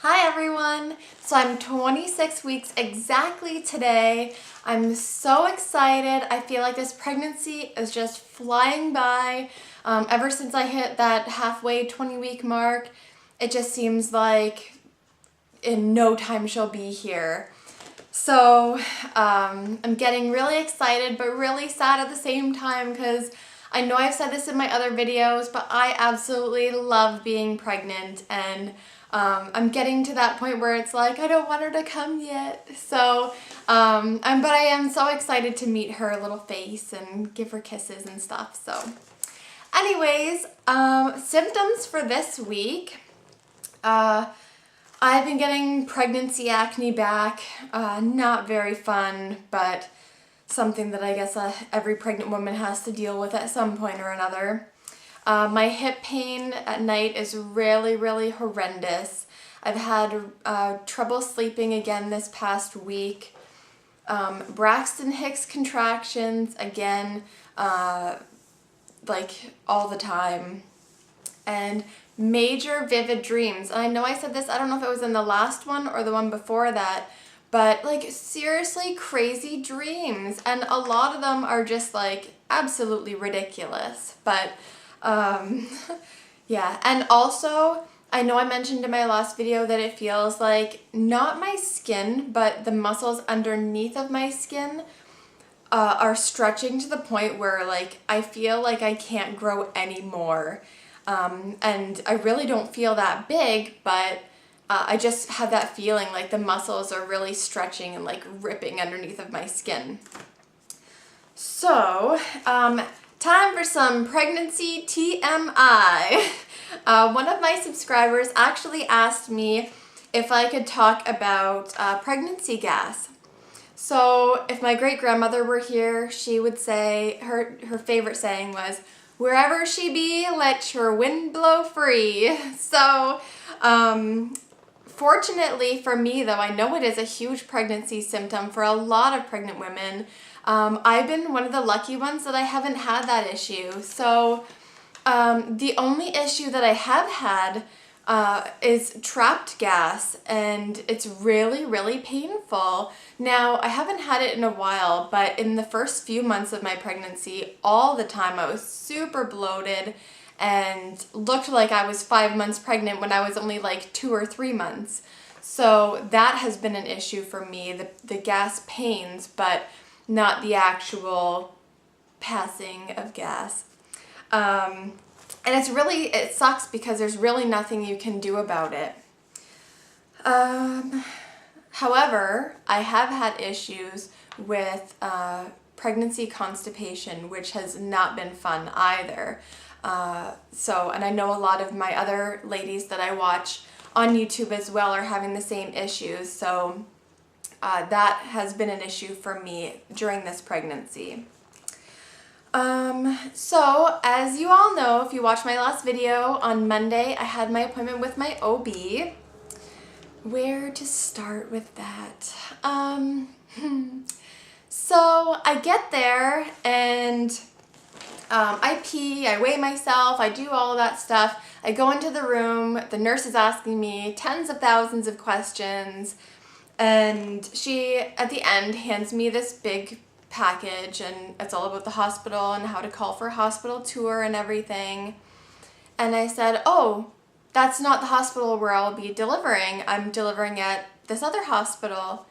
Hi everyone! So I'm 26 weeks exactly today. I'm so excited. I feel like this pregnancy is just flying by. Ever since I hit that halfway 20-week mark, it just seems like in no time she'll be here. So I'm getting really excited but really sad at the same time because I know I've said this in my other videos, but I absolutely love being pregnant, and I'm getting to that point where it's like I don't want her to come yet. So, but I am so excited to meet her little face and give her kisses and stuff. So, anyways, symptoms for this week. I've been getting pregnancy acne back. Not very fun, but something that I guess every pregnant woman has to deal with at some point or another. My hip pain at night is really, really horrendous. I've had trouble sleeping again this past week. Braxton Hicks contractions again, like all the time. And major vivid dreams. And I know I said this, I don't know if it was in the last one or the one before that, but like seriously crazy dreams. And a lot of them are just like absolutely ridiculous. But yeah, and also I know I mentioned in my last video that it feels like not my skin, but the muscles underneath of my skin are stretching to the point where like I feel like I can't grow anymore. And I really don't feel that big, but I just have that feeling like the muscles are really stretching and like ripping underneath of my skin. So, time for some pregnancy TMI. One of my subscribers actually asked me if I could talk about pregnancy gas. So if my great-grandmother were here, she would say, her favorite saying was, "Wherever she be, let your wind blow free." So, fortunately for me though, I know it is a huge pregnancy symptom for a lot of pregnant women. I've been one of the lucky ones that I haven't had that issue. So, the only issue that I have had is trapped gas, and it's really, really painful. Now, I haven't had it in a while, but in the first few months of my pregnancy, all the time I was super bloated and looked like I was 5 months pregnant when I was only like 2 or 3 months. So that has been an issue for me, the gas pains, but not the actual passing of gas. And it sucks because there's really nothing you can do about it. However, I have had issues with pregnancy constipation, which has not been fun either. And I know a lot of my other ladies that I watch on YouTube as well are having the same issues. So that has been an issue for me during this pregnancy. So as you all know, if you watched my last video, on Monday I had my appointment with my OB. Where to start with that? So I get there and I pee, I weigh myself, I do all of that stuff. I go into the room, the nurse is asking me tens of thousands of questions, and she at the end hands me this big package, and it's all about the hospital and how to call for a hospital tour and everything. And I said, "Oh, that's not the hospital where I'll be delivering. I'm delivering at this other hospital."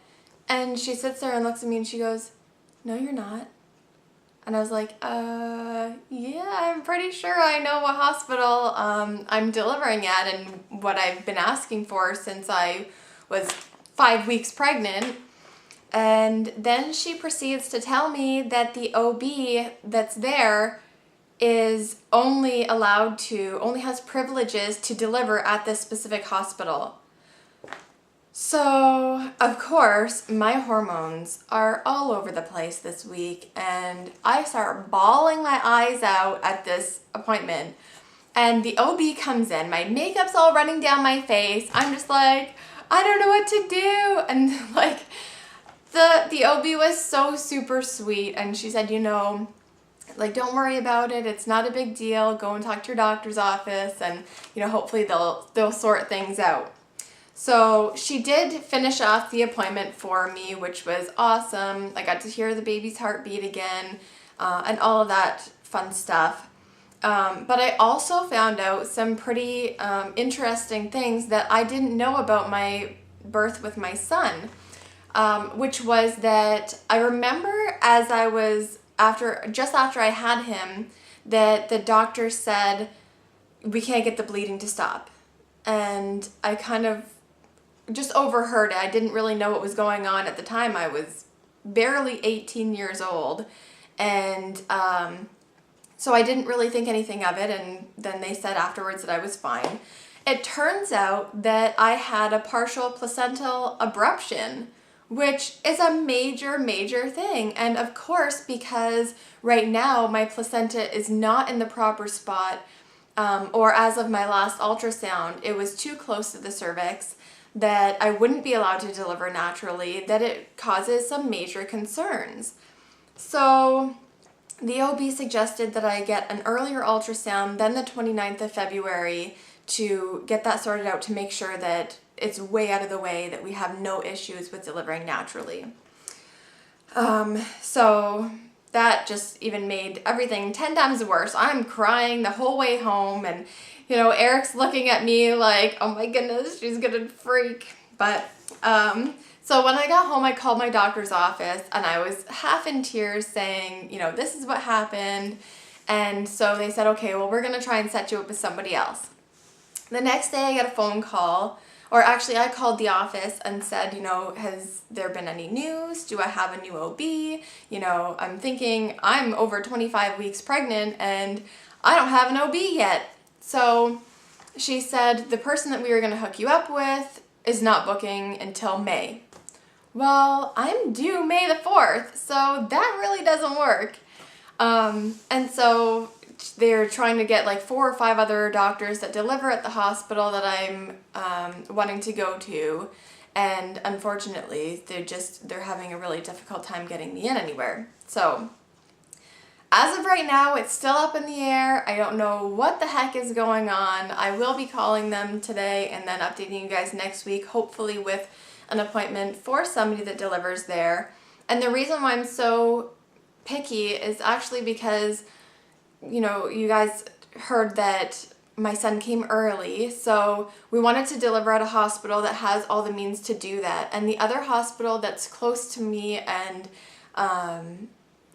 And she sits there and looks at me and she goes, "No, you're not." And I was like, yeah, I'm pretty sure I know what hospital I'm delivering at and what I've been asking for since I was 5 weeks pregnant." And then she proceeds to tell me that the OB that's there is only has privileges to deliver at this specific hospital. So, of course, my hormones are all over the place this week, and I start bawling my eyes out at this appointment. And the OB comes in, my makeup's all running down my face. I'm just like, I don't know what to do. And like, the OB was so super sweet, and she said, like, don't worry about it. It's not a big deal. Go and talk to your doctor's office, and hopefully they'll sort things out. So she did finish off the appointment for me, which was awesome. I got to hear the baby's heartbeat again, and all of that fun stuff. But I also found out some pretty interesting things that I didn't know about my birth with my son, which was that I remember as I was just after I had him, that the doctor said, we can't get the bleeding to stop. And I kind of just overheard it. I didn't really know what was going on at the time. I was barely 18 years old. And so I didn't really think anything of it. And then they said afterwards that I was fine. It turns out that I had a partial placental abruption, which is a major, major thing. And of course, because right now my placenta is not in the proper spot, or as of my last ultrasound, it was too close to the cervix, that I wouldn't be allowed to deliver naturally, that it causes some major concerns. So the OB suggested that I get an earlier ultrasound than the 29th of February to get that sorted out, to make sure that it's way out of the way, that we have no issues with delivering naturally. So that just even made everything 10 times worse. I'm crying the whole way home, and Eric's looking at me like, oh my goodness, she's gonna freak. But so when I got home, I called my doctor's office, and I was half in tears saying, this is what happened. And so they said, okay, well, we're gonna try and set you up with somebody else. The next day I got a phone call, or actually I called the office and said, has there been any news? Do I have a new OB? I'm thinking I'm over 25 weeks pregnant and I don't have an OB yet. So she said, the person that we were going to hook you up with is not booking until May. Well, I'm due May the 4th, so that really doesn't work. And so they're trying to get like 4 or 5 other doctors that deliver at the hospital that I'm wanting to go to, and unfortunately they're having a really difficult time getting me in anywhere. So as of right now, it's still up in the air. I don't know what the heck is going on. I will be calling them today and then updating you guys next week, hopefully with an appointment for somebody that delivers there. And the reason why I'm so picky is actually because you guys heard that my son came early, so we wanted to deliver at a hospital that has all the means to do that. And the other hospital that's close to me and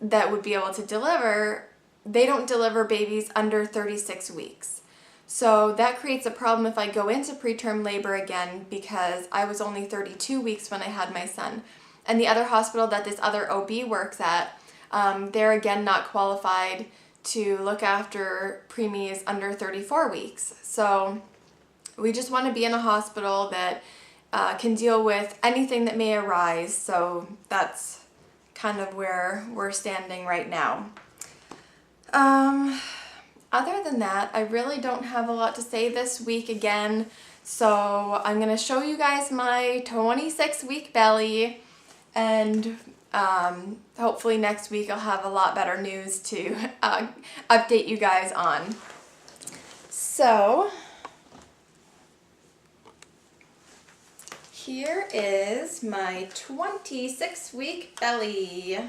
that would be able to deliver, they don't deliver babies under 36 weeks. So that creates a problem if I go into preterm labor again, because I was only 32 weeks when I had my son. And the other hospital that this other OB works at, they're again not qualified to look after preemies under 34 weeks. So we just want to be in a hospital that can deal with anything that may arise. So that's kind of where we're standing right now. Other than that, I really don't have a lot to say this week again. So I'm going to show you guys my 26-week belly, and hopefully next week I'll have a lot better news to update you guys on. So here is my 26-week belly.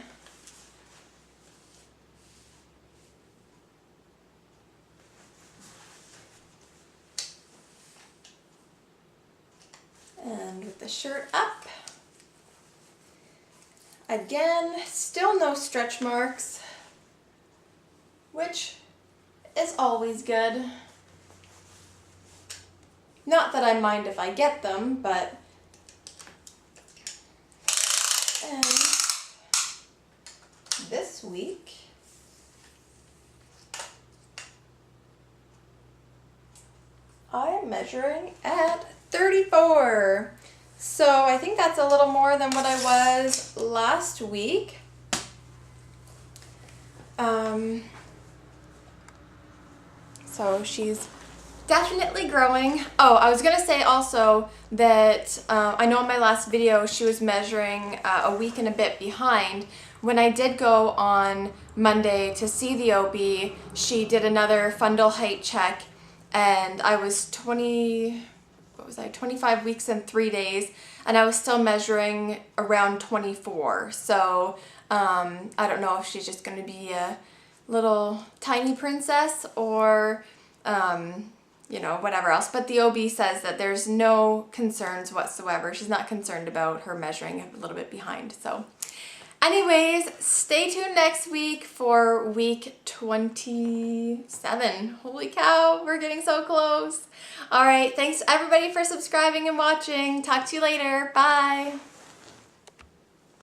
And with the shirt up. Again, still no stretch marks, which is always good. Not that I mind if I get them, but and this week I'm measuring at 34. So I think that's a little more than what I was last week. So she's definitely growing. Oh, I was going to say also that I know in my last video she was measuring a week and a bit behind. When I did go on Monday to see the OB, she did another fundal height check, and I was what was I, 25 weeks and 3 days, and I was still measuring around 24. So I don't know if she's just going to be a little tiny princess or, you know, whatever else. But the OB says that there's no concerns whatsoever. She's not concerned about her measuring a little bit behind. So anyways, stay tuned next week for week 27. Holy cow, we're getting so close. All right, thanks everybody for subscribing and watching. Talk to you later. Bye.